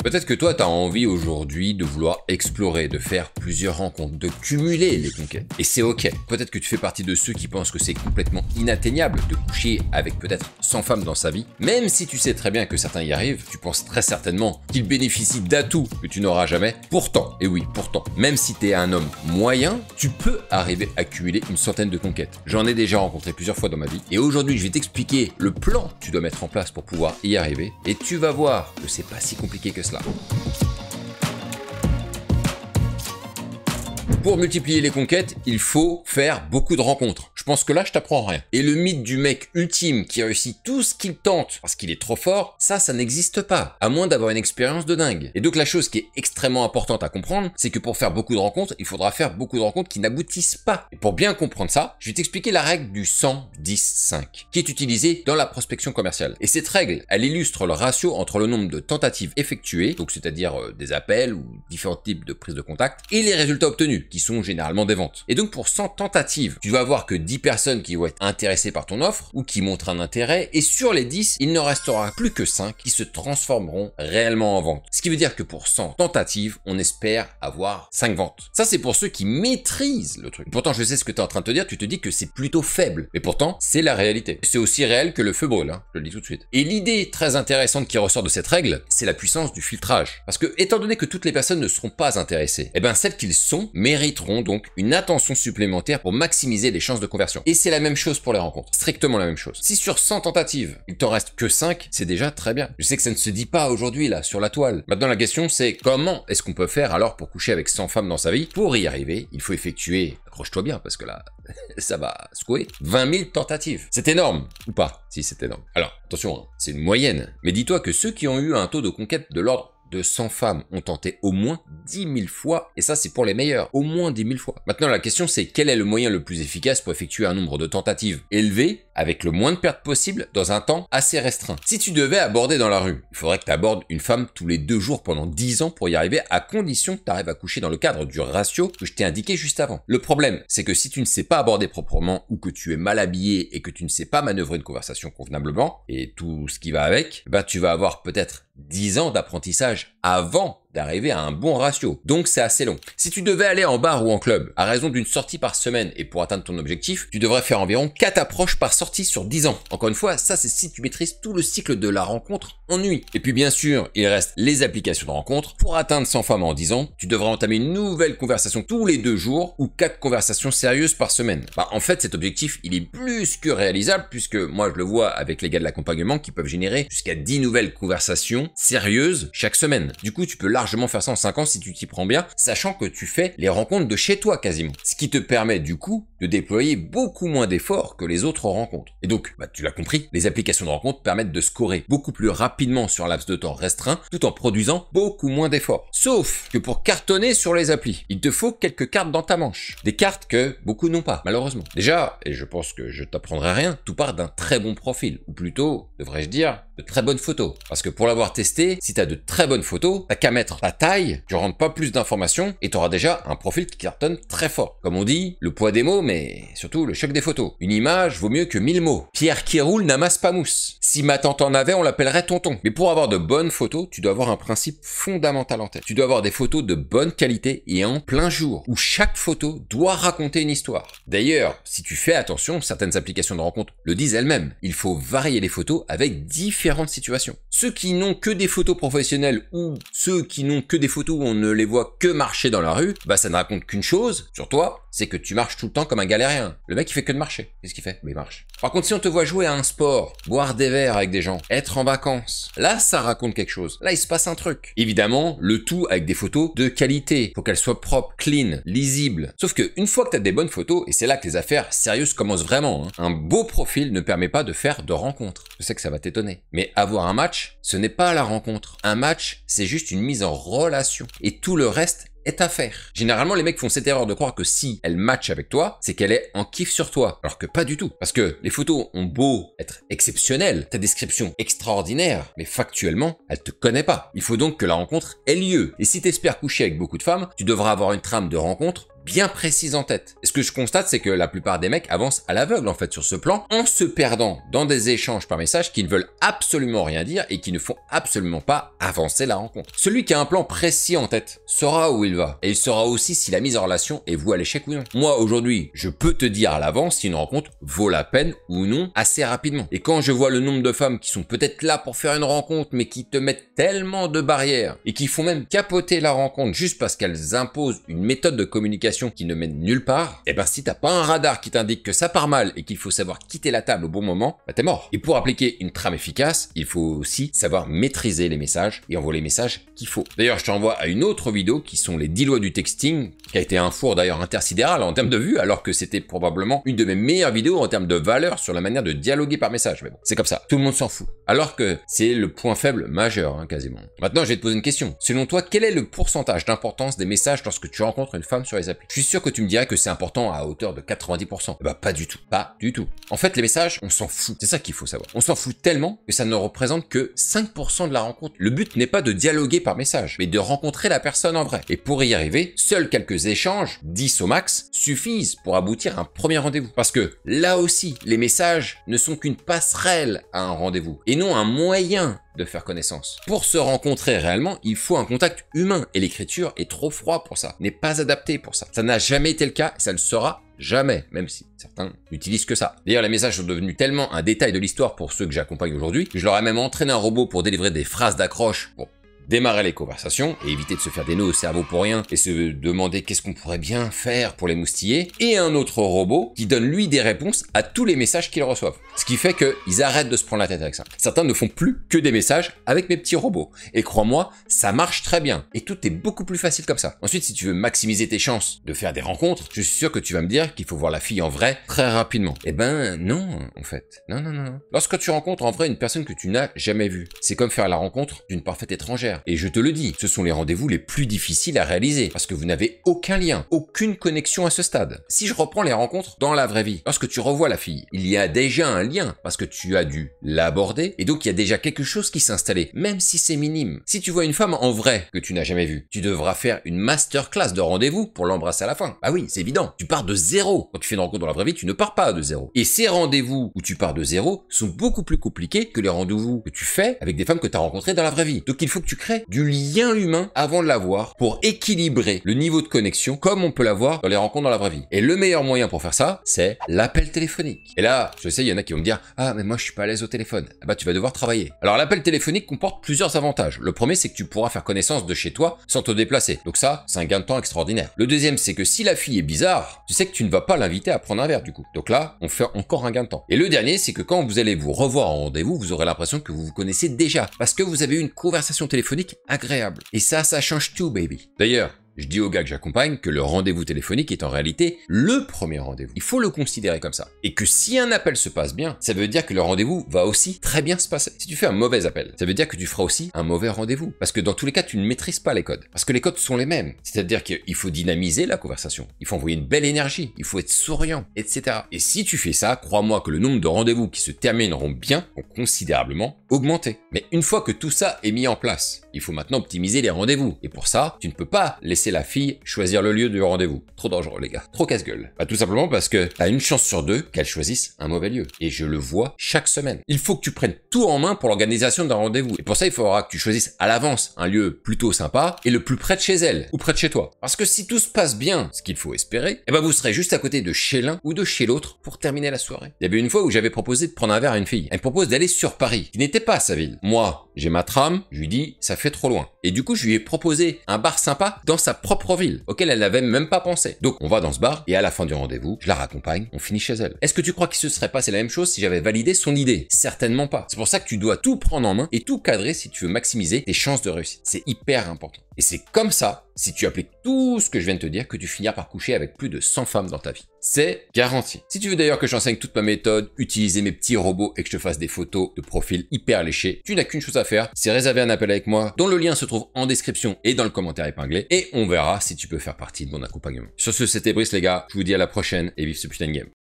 Peut-être que toi, tu as envie aujourd'hui de vouloir explorer, de faire plusieurs rencontres, de cumuler les conquêtes. Et c'est ok. Peut-être que tu fais partie de ceux qui pensent que c'est complètement inatteignable de coucher avec peut-être 100 femmes dans sa vie. Même si tu sais très bien que certains y arrivent, tu penses très certainement qu'ils bénéficient d'atouts que tu n'auras jamais. Pourtant, et oui, pourtant, même si tu es un homme moyen, tu peux arriver à cumuler une centaine de conquêtes. J'en ai déjà rencontré plusieurs fois dans ma vie. Et aujourd'hui, je vais t'expliquer le plan que tu dois mettre en place pour pouvoir y arriver. Et tu vas voir que c'est pas si compliqué que cela. Pour multiplier les conquêtes, il faut faire beaucoup de rencontres. Je pense que là, je t'apprends rien. Et le mythe du mec ultime qui réussit tout ce qu'il tente parce qu'il est trop fort, ça n'existe pas. À moins d'avoir une expérience de dingue. Et donc la chose qui est extrêmement importante à comprendre, c'est que pour faire beaucoup de rencontres, il faudra faire beaucoup de rencontres qui n'aboutissent pas. Et pour bien comprendre ça, je vais t'expliquer la règle du 100-10-5, qui est utilisée dans la prospection commerciale. Et cette règle, elle illustre le ratio entre le nombre de tentatives effectuées, donc c'est-à-dire des appels ou différents types de prises de contact, et les résultats obtenus, qui sont généralement des ventes. Et donc pour 100 tentatives, tu vas avoir que 10 personnes qui vont être intéressées par ton offre ou qui montrent un intérêt, et sur les 10, il ne restera plus que 5 qui se transformeront réellement en vente. Ce qui veut dire que pour 100 tentatives, on espère avoir 5 ventes. Ça, c'est pour ceux qui maîtrisent le truc. Pourtant, je sais ce que tu es en train de te dire, tu te dis que c'est plutôt faible. Mais pourtant, c'est la réalité. C'est aussi réel que le feu brûle, hein, je le dis tout de suite. Et l'idée très intéressante qui ressort de cette règle, c'est la puissance du filtrage. Parce que, étant donné que toutes les personnes ne seront pas intéressées, eh ben celles qu'ils sont mériteront donc une attention supplémentaire pour maximiser les chances de conversion. Et c'est la même chose pour les rencontres, strictement la même chose. Si sur 100 tentatives, il t'en reste que 5, c'est déjà très bien. Je sais que ça ne se dit pas aujourd'hui là, sur la toile. Maintenant la question c'est comment est-ce qu'on peut faire alors pour coucher avec 100 femmes dans sa vie? Pour y arriver, il faut effectuer, accroche-toi bien parce que là, ça va secouer, 20 000 tentatives. C'est énorme, ou pas? Si, c'est énorme. Alors, attention, hein, c'est une moyenne. Mais dis-toi que ceux qui ont eu un taux de conquête de l'ordre de 100 femmes ont tenté au moins 10 000 fois, et ça c'est pour les meilleurs, au moins 10 000 fois. Maintenant la question c'est quel est le moyen le plus efficace pour effectuer un nombre de tentatives élevé, avec le moins de pertes possible, dans un temps assez restreint. Si tu devais aborder dans la rue, il faudrait que tu abordes une femme tous les 2 jours pendant 10 ans pour y arriver, à condition que tu arrives à coucher dans le cadre du ratio que je t'ai indiqué juste avant. Le problème, c'est que si tu ne sais pas aborder proprement, ou que tu es mal habillé et que tu ne sais pas manœuvrer une conversation convenablement, et tout ce qui va avec, bah tu vas avoir peut-être 10 ans d'apprentissage avant d'arriver à un bon ratio. Donc c'est assez long. Si tu devais aller en bar ou en club, à raison d'une sortie par semaine et pour atteindre ton objectif, tu devrais faire environ 4 approches par sortie sur 10 ans. Encore une fois, ça c'est si tu maîtrises tout le cycle de la rencontre en nuit. Et puis bien sûr, il reste les applications de rencontre. Pour atteindre 100 femmes en 10 ans, tu devrais entamer une nouvelle conversation tous les 2 jours ou 4 conversations sérieuses par semaine. Bah en fait, cet objectif, il est plus que réalisable puisque moi je le vois avec les gars de l'accompagnement qui peuvent générer jusqu'à 10 nouvelles conversations sérieuses chaque semaine. Du coup, tu peux largement faire ça en 5 ans si tu t'y prends bien, sachant que tu fais les rencontres de chez toi quasiment. Ce qui te permet du coup de déployer beaucoup moins d'efforts que les autres rencontres. Et donc, bah, tu l'as compris, les applications de rencontres permettent de scorer beaucoup plus rapidement sur un laps de temps restreint, tout en produisant beaucoup moins d'efforts. Sauf que pour cartonner sur les applis, il te faut quelques cartes dans ta manche. Des cartes que beaucoup n'ont pas, malheureusement. Déjà, et je pense que je t'apprendrai rien, tout part d'un très bon profil, ou plutôt, devrais-je dire, de très bonnes photos. Parce que pour l'avoir testé, si t'as de très bonnes photos, t'as qu'à mettre ta taille, tu rentres pas plus d'informations et t'auras déjà un profil qui cartonne très fort. Comme on dit, le poids des mots, mais surtout le choc des photos. Une image vaut mieux que 1000 mots. Pierre qui roule n'amasse pas mousse. Si ma tante en avait, on l'appellerait tonton. Mais pour avoir de bonnes photos, tu dois avoir un principe fondamental en tête. Tu dois avoir des photos de bonne qualité et en plein jour, où chaque photo doit raconter une histoire. D'ailleurs, si tu fais attention, certaines applications de rencontre le disent elles-mêmes. Il faut varier les photos avec différentes situations. Ceux qui n'ont que des photos professionnelles ou ceux qui n'ont que des photos où on ne les voit que marcher dans la rue, bah ça ne raconte qu'une chose sur toi, c'est que tu marches tout le temps comme un galérien. Le mec il fait que de marcher. Qu'est-ce qu'il fait? Mais il marche. Par contre, si on te voit jouer à un sport, boire des verres avec des gens, être en vacances, là ça raconte quelque chose. Là il se passe un truc. Évidemment, le tout avec des photos de qualité. Faut qu'elles soient propres, clean, lisibles. Sauf que une fois que tu as des bonnes photos, et c'est là que les affaires sérieuses commencent vraiment, hein, un beau profil ne permet pas de faire de rencontres. Je sais que ça va t'étonner. Mais avoir un match, ce n'est pas la rencontre. Un match, c'est juste une mise en relation. Et tout le reste est à faire. Généralement, les mecs font cette erreur de croire que si elle match avec toi, c'est qu'elle est en kiff sur toi. Alors que pas du tout. Parce que les photos ont beau être exceptionnelles, ta description extraordinaire, mais factuellement, elle te connaît pas. Il faut donc que la rencontre ait lieu. Et si t'espères coucher avec beaucoup de femmes, tu devras avoir une trame de rencontre bien précises en tête. Et ce que je constate, c'est que la plupart des mecs avancent à l'aveugle en fait sur ce plan, en se perdant dans des échanges par message qui ne veulent absolument rien dire et qui ne font absolument pas avancer la rencontre. Celui qui a un plan précis en tête saura où il va, et il saura aussi si la mise en relation est vouée à l'échec ou non. Moi aujourd'hui, je peux te dire à l'avance si une rencontre vaut la peine ou non assez rapidement. Et quand je vois le nombre de femmes qui sont peut-être là pour faire une rencontre mais qui te mettent tellement de barrières et qui font même capoter la rencontre juste parce qu'elles imposent une méthode de communication qui ne mène nulle part, et ben si t'as pas un radar qui t'indique que ça part mal et qu'il faut savoir quitter la table au bon moment, bah t'es mort. Et pour appliquer une trame efficace, il faut aussi savoir maîtriser les messages et envoyer les messages qu'il faut. D'ailleurs, je t'envoie à une autre vidéo qui sont les 10 lois du texting, qui a été un four d'ailleurs intersidéral en termes de vues, alors que c'était probablement une de mes meilleures vidéos en termes de valeur sur la manière de dialoguer par message. Mais bon, c'est comme ça, tout le monde s'en fout. Alors que c'est le point faible majeur, hein, quasiment. Maintenant, je vais te poser une question. Selon toi, quel est le pourcentage d'importance des messages lorsque tu rencontres une femme sur les applis? Je suis sûr que tu me dirais que c'est important à hauteur de 90%. Bah pas du tout, pas du tout. En fait, les messages, on s'en fout. C'est ça qu'il faut savoir. On s'en fout tellement que ça ne représente que 5% de la rencontre. Le but n'est pas de dialoguer par message, mais de rencontrer la personne en vrai. Et pour y arriver, seuls quelques échanges, 10 au max, suffisent pour aboutir à un premier rendez-vous. Parce que là aussi, les messages ne sont qu'une passerelle à un rendez-vous, et non un moyen de faire connaissance. Pour se rencontrer réellement, il faut un contact humain, et l'écriture est trop froid pour ça, n'est pas adaptée pour ça. Ça n'a jamais été le cas, et ça ne sera jamais, même si certains n'utilisent que ça. D'ailleurs, les messages sont devenus tellement un détail de l'histoire pour ceux que j'accompagne aujourd'hui, que je leur ai même entraîné un robot pour délivrer des phrases d'accroche pour démarrer les conversations et éviter de se faire des nœuds au cerveau pour rien et se demander qu'est-ce qu'on pourrait bien faire pour les moustiller, et un autre robot qui donne lui des réponses à tous les messages qu'ils reçoivent. Ce qui fait qu'ils arrêtent de se prendre la tête avec ça. Certains ne font plus que des messages avec mes petits robots. Et crois-moi, ça marche très bien. Et tout est beaucoup plus facile comme ça. Ensuite, si tu veux maximiser tes chances de faire des rencontres, je suis sûr que tu vas me dire qu'il faut voir la fille en vrai très rapidement. Eh ben non, en fait. Non, non, non. Lorsque tu rencontres en vrai une personne que tu n'as jamais vue, c'est comme faire la rencontre d'une parfaite étrangère. Et je te le dis, ce sont les rendez-vous les plus difficiles à réaliser, parce que vous n'avez aucun lien, aucune connexion à ce stade. Si je reprends les rencontres dans la vraie vie, lorsque tu revois la fille, il y a déjà un lien, parce que tu as dû l'aborder, et donc il y a déjà quelque chose qui s'est installé, même si c'est minime. Si tu vois une femme en vrai que tu n'as jamais vue, tu devras faire une masterclass de rendez-vous pour l'embrasser à la fin. Bah oui, c'est évident, tu pars de zéro. Quand tu fais une rencontre dans la vraie vie, tu ne pars pas de zéro. Et ces rendez-vous où tu pars de zéro sont beaucoup plus compliqués que les rendez-vous que tu fais avec des femmes que tu as rencontrées dans la vraie vie. Donc il faut que tu crées du lien humain avant de l'avoir pour équilibrer le niveau de connexion comme on peut l'avoir dans les rencontres dans la vraie vie. Et le meilleur moyen pour faire ça, c'est l'appel téléphonique. Et là, je sais, il y en a qui vont me dire « Ah, mais moi je suis pas à l'aise au téléphone. » Ah bah tu vas devoir travailler. Alors l'appel téléphonique comporte plusieurs avantages. Le premier, c'est que tu pourras faire connaissance de chez toi sans te déplacer. Donc ça, c'est un gain de temps extraordinaire. Le deuxième, c'est que si la fille est bizarre, tu sais que tu ne vas pas l'inviter à prendre un verre du coup. Donc là, on fait encore un gain de temps. Et le dernier, c'est que quand vous allez vous revoir en rendez-vous, vous aurez l'impression que vous vous connaissez déjà parce que vous avez eu une conversation téléphonique agréable. Et ça change tout, baby. D'ailleurs, je dis aux gars que j'accompagne que le rendez-vous téléphonique est en réalité le premier rendez-vous. Il faut le considérer comme ça. Et que si un appel se passe bien, ça veut dire que le rendez-vous va aussi très bien se passer. Si tu fais un mauvais appel, ça veut dire que tu feras aussi un mauvais rendez-vous. Parce que dans tous les cas, tu ne maîtrises pas les codes. Parce que les codes sont les mêmes. C'est-à-dire qu'il faut dynamiser la conversation. Il faut envoyer une belle énergie. Il faut être souriant, etc. Et si tu fais ça, crois-moi que le nombre de rendez-vous qui se termineront bien vont considérablement augmenter. Mais une fois que tout ça est mis en place, il faut maintenant optimiser les rendez-vous. Et pour ça, tu ne peux pas laisser la fille choisir le lieu du rendez-vous. Trop dangereux, les gars. Trop casse-gueule. Bah, tout simplement parce que t'as une chance sur deux qu'elle choisisse un mauvais lieu. Et je le vois chaque semaine. Il faut que tu prennes tout en main pour l'organisation d'un rendez-vous. Et pour ça, il faudra que tu choisisses à l'avance un lieu plutôt sympa et le plus près de chez elle ou près de chez toi. Parce que si tout se passe bien, ce qu'il faut espérer, eh ben vous serez juste à côté de chez l'un ou de chez l'autre pour terminer la soirée. Il y avait une fois où j'avais proposé de prendre un verre à une fille. Elle me propose d'aller sur Paris, qui n'était pas sa ville. Moi, j'ai ma trame, je lui dis, ça fait trop loin. Et du coup, je lui ai proposé un bar sympa dans sa propre ville, auquel elle n'avait même pas pensé. Donc, on va dans ce bar, et à la fin du rendez-vous, je la raccompagne, on finit chez elle. Est-ce que tu crois qu'il se serait passé la même chose si j'avais validé son idée? Certainement pas. C'est pour ça que tu dois tout prendre en main et tout cadrer si tu veux maximiser tes chances de réussite. C'est hyper important. Et c'est comme ça, si tu appliques tout ce que je viens de te dire, que tu finiras par coucher avec plus de 100 femmes dans ta vie. C'est garanti. Si tu veux d'ailleurs que j'enseigne toute ma méthode, utiliser mes petits robots et que je te fasse des photos de profil hyper léchés, tu n'as qu'une chose à faire, c'est réserver un appel avec moi, dont le lien se trouve en description et dans le commentaire épinglé, et on verra si tu peux faire partie de mon accompagnement. Sur ce, c'était Brice les gars, je vous dis à la prochaine et vive ce putain de game.